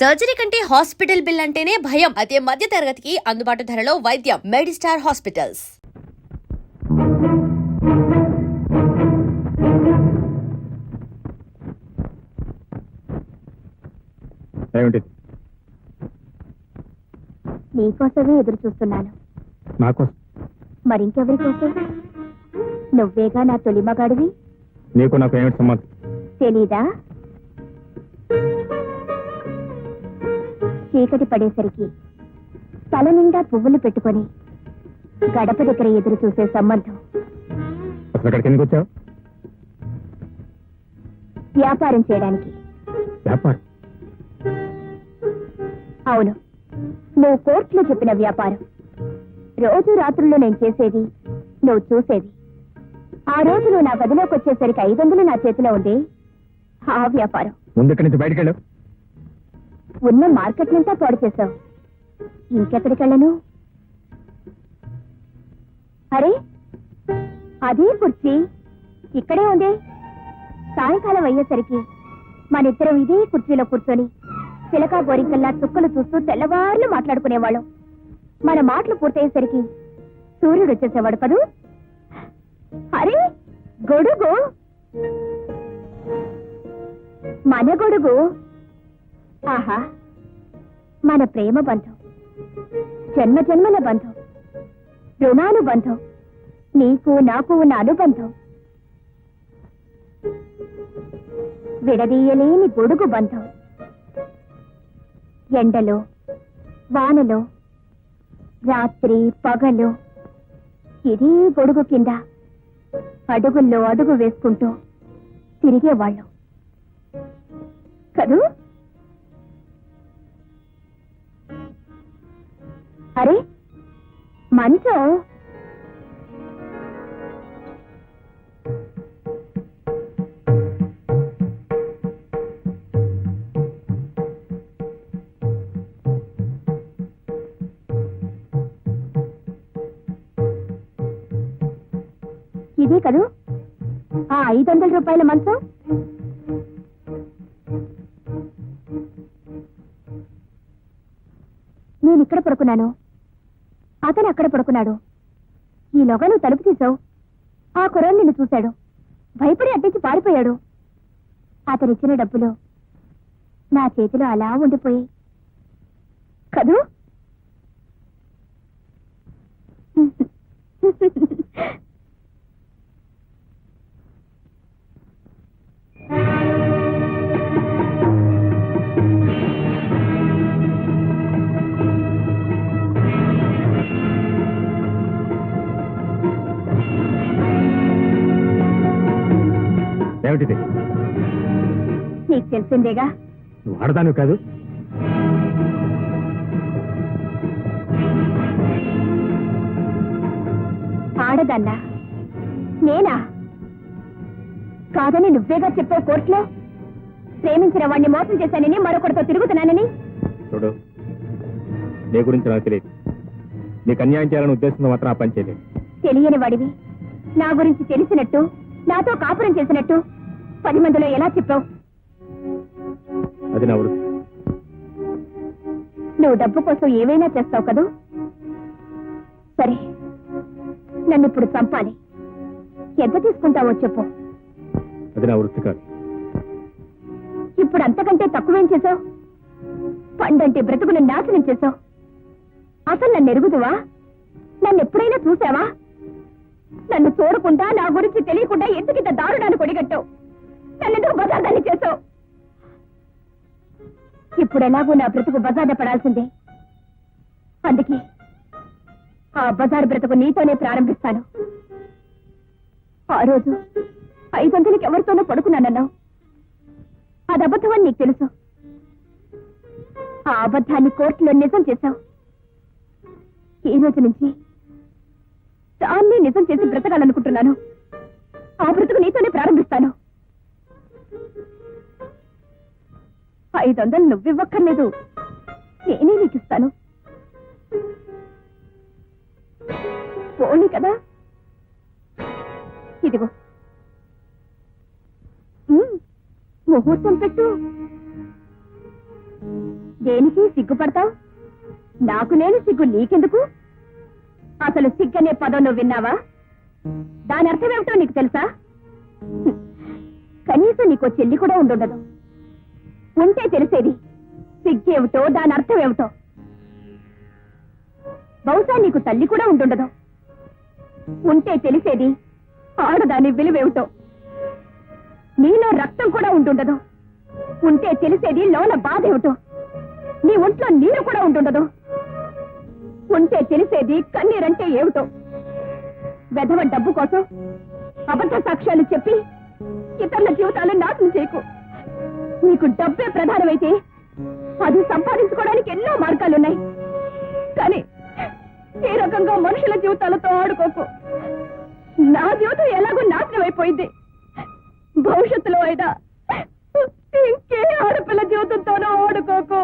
Surgery కంటే hospital bill అంటేనే భయం. అదే మధ్య తరగతికి అందుబాటు ధరలో వైద్యం. Medistar hospitals. నీకోసమే ఎదురు చూస్తున్నాను. మరింకెవరి కోసం? నువ్వేగా నా తొలి మగాడివి. నీకు నాకు ఏమిటి సంబంధం? తెలీదా? చీకటి పడేసరికి తల నిండా పువ్వులు పెట్టుకొని గడప దగ్గర ఎదురు చూసే సంబంధం. అసలు అక్కడికి ఎందుకు వచ్చావు? వ్యాపారం చేయడానికి. వ్యాపారం? అవును, నువ్వు కోర్టులో చెప్పిన వ్యాపారం. రోజు రాత్రుల్లో నేను చేసేది, నువ్వు చూసేది. ఆ రోజు నువ్వు నా గదిలోకి వచ్చేసరికి 500 నా చేతిలో ఉంది. ఆ వ్యాపారం. ముందు ఇక్కడి నుంచి బయటికి వెళ్ళు. ఉన్న మార్కెట్ నుంచా పాడు చేశావు. ఇంకెక్కడికి వెళ్ళను? అరే, అదే కుర్చీ ఇక్కడే ఉంది. సాయంకాలం అయ్యేసరికి మనిద్దరం ఇదే కుర్చీలో కూర్చొని చిలకా బోరింకల్లా చుక్కలు చూస్తూ తెల్లవారులు మాట్లాడుకునేవాళ్ళం. మన మాటలు పూర్తయ్యేసరికి సూర్యుడు వచ్చేసేవాడు కదూ. అరే, గొడుగు, మన గొడుగు. ఆహా, మన ప్రేమ బంధం, జన్మ జన్మల బంధం, రుణానుబంధం, నీకు నాకు ఉన్న అనుబంధం, విడదీయలేని గొడుగు బంధం. ఎండలో వానలో రాత్రి పగలు ఇదే గొడుగు కింద అడుగుల్లో అడుగు వేసుకుంటూ తిరిగేవాళ్ళం కదూ. అరే, మంచం. ఇదే కదూ ఆ 500 రూపాయల మంచం. నేను ఇక్కడ పడుకున్నాను, అతను అక్కడ పడుకున్నాడు. ఈలోగా నువ్వు తలుపు తీసావు. ఆ కుర్రాడు నిన్ను చూశాడు, భయపడి అడ్డించి పారిపోయాడు. అతనిచ్చిన డబ్బులు నా చేతిలో అలా ఉండిపోయాయి కదూ. ఏమిటిది? నీకు తెలిసిందేగా. నువ్వు ఆడదాను కాదు. ఆడదన్నా? నేనా? కాదని నువ్వేగా చెప్పావు కోర్టులో. ప్రేమించిన వాడిని మోసం చేశానని, మరొకటితో తిరుగుతున్నానని. చూడు, నీ గురించి నాకు తెలియదు. నీకు అన్యాయం చేయాలని ఉద్దేశంతో మాత్రం ఆ పని చేయలేదు. తెలియని వాడివి నా గురించి తెలిసినట్టు, నాతో కాపురం చేసినట్టు 10 మందిలో ఎలా చెప్పావు? అది నా వృత్తి. నువ్వు డబ్బు కోసం ఏమైనా చేస్తావు కదూ. సరే, నన్ను ఇప్పుడు చంపాలి. ఎంత తీసుకుంటావో చెప్పు. అది నా వృత్తి కాదు. ఇప్పుడు అంతకంటే తక్కువేం చేశావు? పండంటే బ్రతుకును నాశనం చేశావు. అసలు నన్ను ఎరుగుదువా? నన్ను ఎప్పుడైనా చూసావా? నన్ను చూడకుండా, నా గురించి తెలియకుండా ఎందుకింత దారుణాన్ని కొడిగట్టావు? నన్నెందుకు బజార్దాన్ని చేశావు? ఇప్పుడు ఎలాగూ నా బ్రతుకు బజార్న పడాల్సిందే. అందుకే ఆ బజార్ బ్రతుకు నీతోనే ప్రారంభిస్తాను. ఆ రోజు 500కి ఎవరితోనో పడుకున్నానన్నావు. అది అబద్ధమని నీకు తెలుసు. ఆ అబద్ధాన్ని కోర్టులో నిజం చేశావు. ఈ రోజు నుంచి దాన్ని నిజం చేసి బ్రతకాలనుకుంటున్నాను. ఆ బ్రతుకు నీతోనే ప్రారంభిస్తాను. 500 నువ్వివ్వక్కర్లేదు, నేనే నీకు ఇస్తాను. పోనీ కదా. ఇదిగో ముహూర్తం పెట్టు. దేనికి సిగ్గుపడతావు? నాకు నేను సిగ్గు నీకెందుకు? అసలు సిగ్గనే పదం నువ్వు విన్నావా? దాని అర్థమేమిటో నీకు తెలుసా? కనీసం నీకో చెల్లి కూడా ఉండుండదు. ఉంటే తెలిసేది సిగ్గేమిటో, దాని అర్థం ఏమిటో. బహుశా నీకు తల్లి కూడా ఉండుండదు. ఉంటే తెలిసేది ఆడదాని విలువేమిటో. నీలో రక్తం కూడా ఉండుండదు. ఉంటే తెలిసేది లోన బాధ ఏమిటో. నీ ఒంట్లో నీరు కూడా ఉండుండదు. ఉంటే తెలిసేది కన్నీరంటే ఏమిటో. వెధవ డబ్బు కోసం అబద్ధ సాక్ష్యాలు చెప్పి ఇతరుల జీవితాలు నాశనం చేయకు. నీకు డబ్బే ప్రధానమైతే అది సంపాదించుకోవడానికి ఎన్నో మార్గాలున్నాయి. కానీ ఈ రకంగా మనుషుల జీవితాలతో ఆడుకోకు. నా జీవితం ఎలాగో నాశనం అయిపోయింది. భవిష్యత్తులో అయినా ఇంకే ఆడపిల్ల జీవితంతోనూ ఆడుకోకు.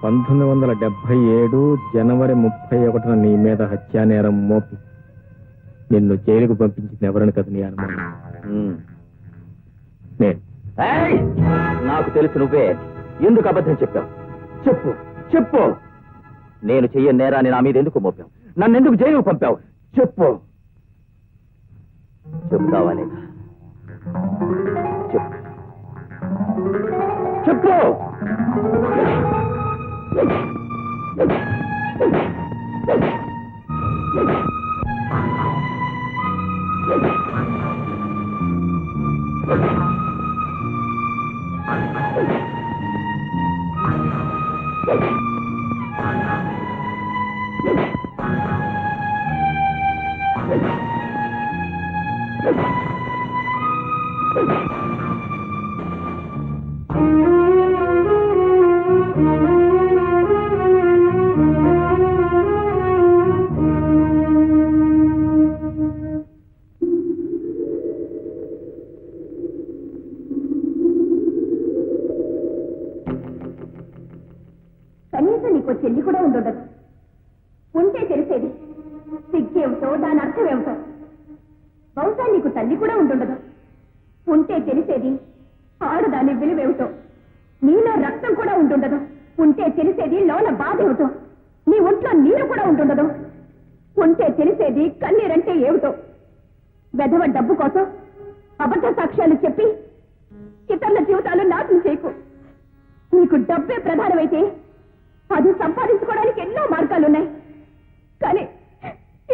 (1977) జనవరి 31న నీ మీద హత్యానేరం మోపి నిన్ను జైలుకు పంపించింది ఎవరని కదా నీ అనుమానం? నేను. నాకు తెలుసు నువ్వే. ఎందుకు అబద్ధం చెప్పావు? చెప్పు చెప్పు. నేను చెయ్యని నేరాన్ని నా మీద ఎందుకు మోపావు? నన్ను ఎందుకు జైలుకు పంపావు? చెప్పు. చెప్తావా లేదా? చెప్పు చెప్పు. కనీసం నీకో చెల్లి కూడా ఉండదు. ఉంటే తెలిసేది సిగ్గేమిటో, దాని అర్థం ఏమిటో. బహుశా నీకు తల్లి కూడా ఉండుండదు. ఉంటే తెలిసేది ఆడదాని విలువేమిటో. నీలో రక్తం కూడా ఉండుండదు. ఉంటే తెలిసేది లోన బాధ ఏమిటో. నీ ఒంట్లో నీరు కూడా ఉండుండదు. ఉంటే తెలిసేది కన్నీరంటే ఏమిటో. వెధవ డబ్బు కోసం అబద్ధ సాక్ష్యాలు చెప్పి ఇతరుల జీవితాలు నాశనం చేయకు. నీకు డబ్బే ప్రధానమైతే అది సంపాదించుకోవడానికి ఎన్నో మార్గాలున్నాయి. కానీ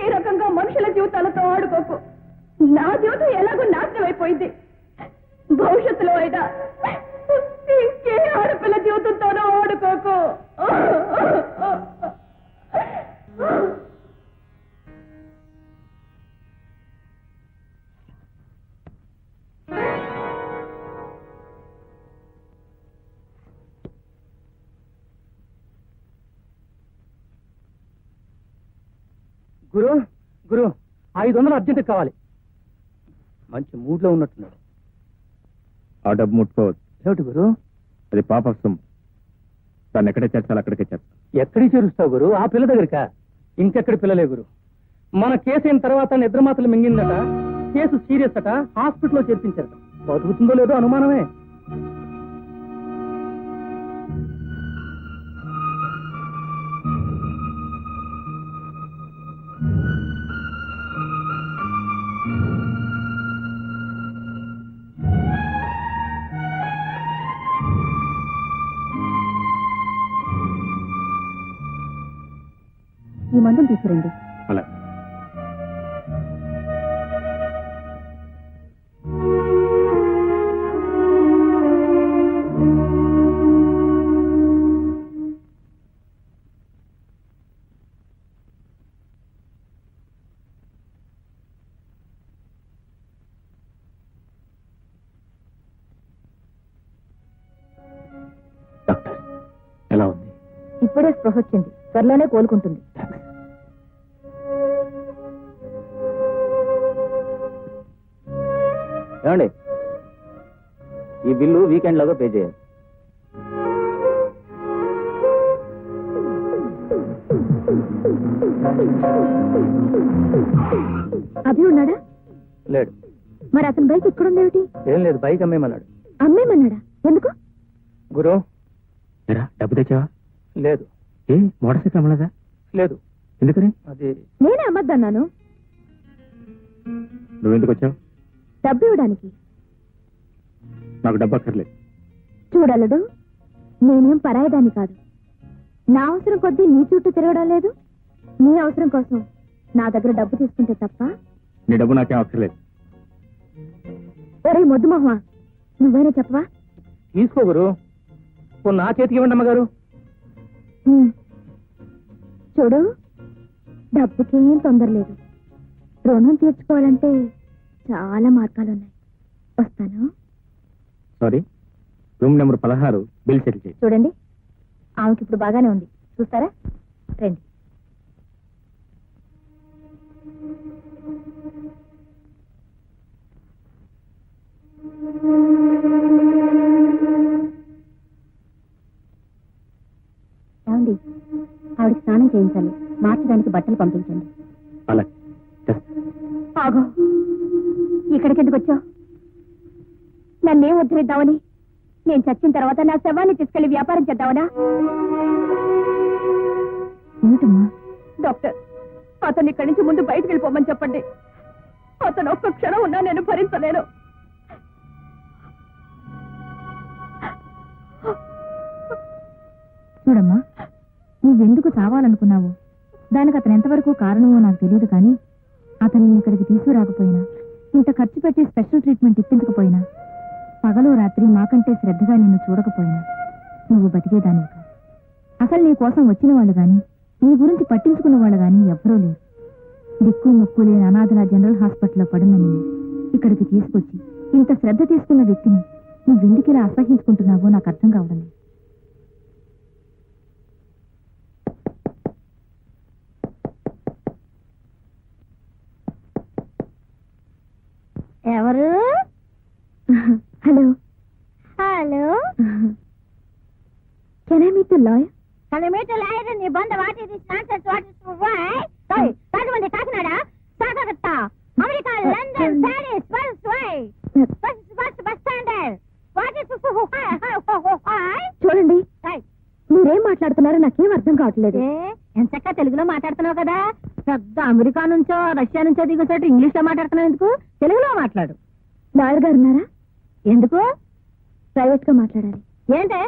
ఈ రకంగా మనుషుల జీవితాలతో ఆడుకోకు. నా జీవితం ఎలాగో నాశనం అయిపోయింది. భవిష్యత్తులో అయినా ఇంకే ఆడపిల్ల జీవితంతోనూ ఆడుకోకు. గురు గురు 500 అర్జెంట్ కావాలి. మంచి మూడ్ లో ఉన్నట్టున్నాడు. ఆ డబ్బు ముట్టుకోవద్దు. ఏమిటి గురు? అది పాప సొమ్ము. దాన్ని ఎక్కడే చేర్చాలి అక్కడికే చేర్చాలి. ఎక్కడికి చేరుస్తావు గురు? ఆ పిల్ల దగ్గరికా? ఇంకెక్కడి పిల్లలే గురు. మన కేసు అయిన తర్వాత నిద్రమాతలు మింగిందట. కేసు సీరియస్ అట. హాస్పిటల్లో చేర్పించారట. బతుకుతుందో లేదో అనుమానమే. ఈ మందులు తీసుకురండి. అలా ఇప్పుడే స్పృహ వచ్చింది, త్వరలోనే కోలుకుంటుంది. ఏమండి, ఈ బిల్లు వీకెండ్ లాగా పే చేయాలి. అభి ఉన్నాడా? లేడు. మరి అతని బైక్ ఇక్కడుందేమిటి? ఏం లేదు, బైక్ అమ్మేమన్నాడు. అమ్మేమన్నాడా? ఎందుకు? గురు, డబ్బు తెచ్చావా? లేదు. ఏ మోటార్ సైకిల్ అమ్మలేదా? లేదు. ఎందుకని? అది నేనే అమ్మద్దన్నాను. నువ్వెందుకు వచ్చావు? డబ్బు ఇవ్వడానికి. నాకు డబ్బు అక్కర్లేదు. చూడలడు, నేనేం పరాయదాన్ని కాదు. నా అవసరం కొద్దీ నీ చుట్టూ తిరగడం లేదు. నీ అవసరం కోసం నా దగ్గర డబ్బు తీసుకుంటే తప్ప. నీ డబ్బు నాకేం అక్కర్లేదు. ఒరే మొద్దు మొహమా, నువ్వైనా చెప్పవా? తీసుకో గురు, నా చేతికి ఇవ్వండి అమ్మగారు. చూడు, డబ్బుకేం తొందర లేదు. రుణం తీర్చుకోవాలంటే చాలా మార్గాలున్నాయి. వస్తాను. Sorry, room number 16 bill settle చేయి. చూడండి, ఆమెకి ఇప్పుడు బాగానే ఉంది. చూస్తారా? రండి. ఏమండి, ఆవిడకి స్నానం చేయించాలి. మార్చడానికి బట్టలు పంపించండి. అలా ఆగో, ఇక్కడికి ఎందుకు వచ్చావు? నన్నేం ఉద్ధరిద్దామని? నేను చచ్చిన తర్వాత నా శవాన్ని తీసుకెళ్లి వ్యాపారం చేద్దామనా? ఏమిటమ్మా? డాక్టర్, అతను ఇక్కడి నుంచి ముందు బయటకు వెళ్ళిపోమని చెప్పండి. అతను ఒక్క క్షణం ఉన్నా నేను భరించలేను. చూడమ్మా, నువ్వెందుకు చావాలనుకున్నావు? దానికి అతను ఎంతవరకు కారణమో నాకు తెలియదు, కానీ అతన్ని ఇక్కడికి తీసుకురాకపోయినా, ఇంత ఖర్చు పెట్టి స్పెషల్ ట్రీట్మెంట్ ఇప్పించకపోయినా, పగలు రాత్రి మాకంటే శ్రద్ధగా నిన్ను చూడకపోయినా నువ్వు బతికేదానివి కాదు. అసలు నీ కోసం వచ్చిన వాళ్ళు గాని, నీ గురించి పట్టించుకున్న వాళ్ళు గాని ఎవ్వరూ లేరు. దిక్కు ముక్కు లేని అనాథల జనరల్ హాస్పిటల్లో పడున్న నిన్ను ఇక్కడికి తీసుకొచ్చి ఇంత శ్రద్ధ తీసుకున్న వ్యక్తిని నువ్వెందుకు ఇలా అసహించుకుంటున్నావో నాకు అర్థం కావడం లేదు. ఎవరు? Hello hello, can I meet the lawyer? Can I meet the lawyer in the bond? What is this nonsense? What is this? Why? Sorry, Rajamandri, Kakinada, Kolkata, America, London, Paris, first way, first bus standard. What is this? Why? చూడండి, మీరేం మాట్లాడుతున్నారో నాకేం అర్థం కావట్లేదు. ఎంతక్క తెలుగులో మాట్లాడుతున్నావు కదా, పెద్ద అమెరికా నుంచో రష్యా నుంచో దిగొచ్చాడు ఇంగ్లీష్ లో మాట్లాడుతున్నావు ఎందుకు? తెలుగులో మాట్లాడు. లాయర్ గారు ఉన్నారా? ఎందుకు? ప్రైవేట్ గా మాట్లాడాలి. ఏంటే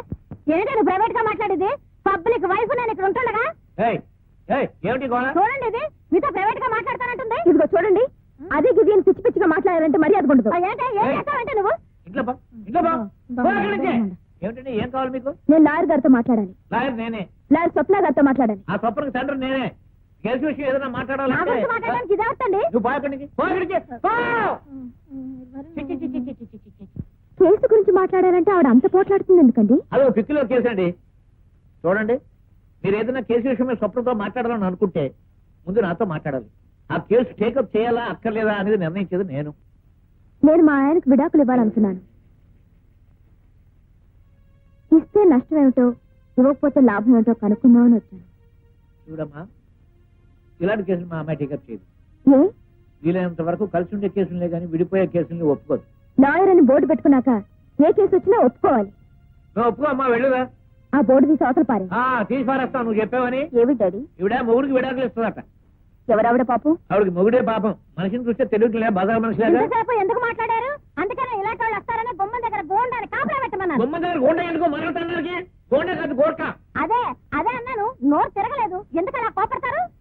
నువ్వు ప్రైవేట్ గా మాట్లాడేది? పబ్లిక్ వైఫ్ నేను ఇక్కడ ఉంటుండగా చూడండి, ఇది మీతో ప్రైవేట్ గా మాట్లాడతానంటుంది. ఇదిగో చూడండి, అదే గిది పిచ్చి పిచ్చిగా మాట్లాడారంటే మరి అది ఉండదు. ఏంటంటే నువ్వు ఏం కావాలి మీకు? నేను లాయర్ గారితో మాట్లాడాలి. లాయర్ నేనే. లాయర్ స్వప్న గారితో మాట్లాడాలి. ఆ స్వప్నకి సెంటర్ నేనే. కేసు విషయం ఏదైనా మాట్లాడాలంటే మాట్లాడడానికి ఇదే వస్తండి. నువ్వు పోయకండి. కేసు గురించి మాట్లాడాలంటే ఆవిడ అంత పోట్లాడుతుంది ఎందుకండి? అదో పిక్కిలో కేసు అండి. చూడండి, మీరు ఏదైనా కేసు విషయం మీద స్వప్నంతో మాట్లాడాలని అనుకుంటే ముందు నాతో మాట్లాడాలి. ఆ కేసు టేకప్ చేయాలా అక్కర్లేదా అనేది నిర్ణయించేది నేను. నేను మా ఆయనకు విడాకులు ఇవ్వాలనుకున్నాను. ఇస్తే నష్టం ఏమిటో, ఇవ్వకపోతే లాభం ఏమిటో కనుక్కుందామని వచ్చాను. చూడమ్మా, ఇలాంటి కేసులు మా అమ్మాయి టేకప్ చేయదు. ఏ? వీలైనంత వరకు కలిసి ఉండే కేసులే కానీ విడిపోయే కేసుల్ని ఒప్పుకోదు. లాయర్ అని బోర్డు పెట్టుకున్నాక ఏ కేసు వచ్చినా ఒప్పుకోవాలి. నువ్వు ఒప్పుకో అమ్మా, వెళ్ళుదా. ఆ బోర్డు తీసి అవతల పారే. తీసి పారేస్తావు, నువ్వు చెప్పావని. ఏమి డాడీ? ఇవిడ మొగుడికి విడాకులు ఇస్తుందట. ఎవరావిడ పాపం? ఆవిడకి మొగుడే పాపం. మనిషిని చూస్తే తెలియట్లే, బజార్ మనిషిలాగా. ఎందుకు మాట్లాడారు? అందుకనే ఇలాంటి వాళ్ళు వస్తారని బొమ్మ దగ్గర గోండాని కాపలా పెట్టమన్నారు. బొమ్మ దగ్గర గోండ ఎందుకో మరొకటి గోండ కాదు గోర్ఖా.